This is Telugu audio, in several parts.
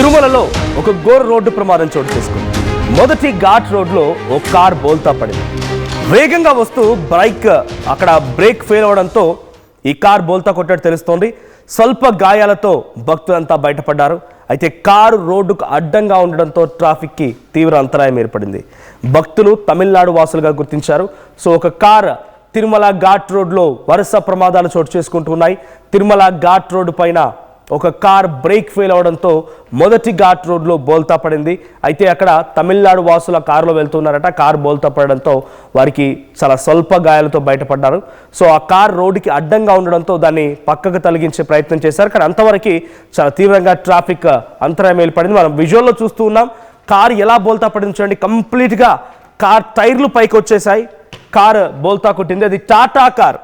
తిరుమలలో ఒక ఘోర రోడ్డు ప్రమాదం చోటు చేసుకుంది. మొదటి ఘాట్ రోడ్లో ఒక కార్ బోల్తా పడింది. వేగంగా వస్తూ బైక్ అక్కడ బ్రేక్ ఫెయిల్ అవడంతో ఈ కార్ బోల్తా కొట్టినట్టు తెలుస్తోంది. స్వల్ప గాయాలతో భక్తులంతా బయటపడ్డారు. అయితే కారు రోడ్డుకు అడ్డంగా ఉండడంతో ట్రాఫిక్కి తీవ్ర అంతరాయం ఏర్పడింది. భక్తులు తమిళనాడు వాసులుగా గుర్తించారు. సో ఒక కార్ తిరుమల ఘాట్ రోడ్లో వరుస ప్రమాదాలు చోటు చేసుకుంటున్నాయి. తిరుమల ఘాట్ రోడ్డు పైన ఒక కార్ బ్రేక్ ఫెయిల్ అవడంతో మొదటి ఘాట్ రోడ్లో బోల్తా పడింది. అయితే అక్కడ తమిళనాడు వాసుల కారులో వెళ్తున్నారట. కారు బోల్తా పడడంతో వారికి చాలా స్వల్ప గాయాలతో బయటపడ్డారు. సో ఆ కార్ రోడ్డుకి అడ్డంగా ఉండడంతో దాన్ని పక్కకు తొలగించే ప్రయత్నం చేశారు. కానీ అంతవరకు చాలా తీవ్రంగా ట్రాఫిక్ అంతరాయం ఏర్పడింది. మనం విజువల్లో చూస్తూ ఉన్నాం. కారు ఎలా బోల్తా పడింది చూడండి. కంప్లీట్గా కార్ టైర్లు పైకి వచ్చేసాయి. కారు బోల్తా కొట్టింది. అది టాటా కార్.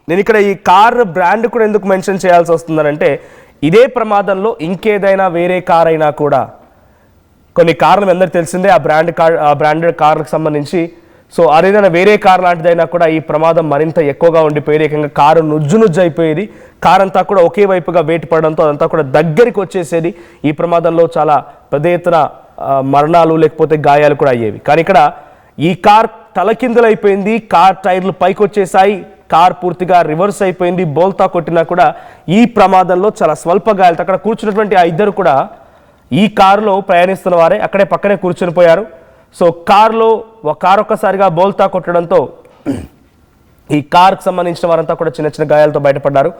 నేను ఇక్కడ ఈ కార్ బ్రాండ్ కూడా ఎందుకు మెన్షన్ చేయాల్సి వస్తుందంటే, ఇదే ప్రమాదంలో ఇంకేదైనా వేరే కార్ అయినా కూడా, కొన్ని కార్లు అందరికీ తెలిసిందే ఆ బ్రాండెడ్ కార్లకు సంబంధించి. సో అదేదైనా వేరే కార్ లాంటిదైనా కూడా ఈ ప్రమాదం మరింత ఎక్కువగా ఉండిపోయేది. ఏకంగా కారు నుజ్జు అయిపోయేది. కార్ అంతా కూడా ఒకే వైపుగా వేటు పడడంతో అదంతా కూడా దగ్గరికి వచ్చేసేది. ఈ ప్రమాదంలో చాలా పెద్ద ఎత్తున మరణాలు లేకపోతే గాయాలు కూడా అయ్యేవి. కానీ ఇక్కడ ఈ కార్ తలకిందులైపోయింది. కార్ టైర్లు పైకి వచ్చేసాయి. కార్ పూర్తిగా రివర్స్ అయిపోయింది. బోల్తా కొట్టినా కూడా ఈ ప్రమాదంలో చాలా స్వల్ప గాయాలతో అక్కడ కూర్చున్నటువంటి ఆ ఇద్దరు కూడా ఈ కారులో ప్రయాణిస్తున్న వారే అక్కడే పక్కనే కూర్చొని పోయారు. సో కారు ఒక్కసారిగా బోల్తా కొట్టడంతో ఈ కార్కు సంబంధించిన వారంతా కూడా చిన్న చిన్న గాయాలతో బయటపడ్డారు.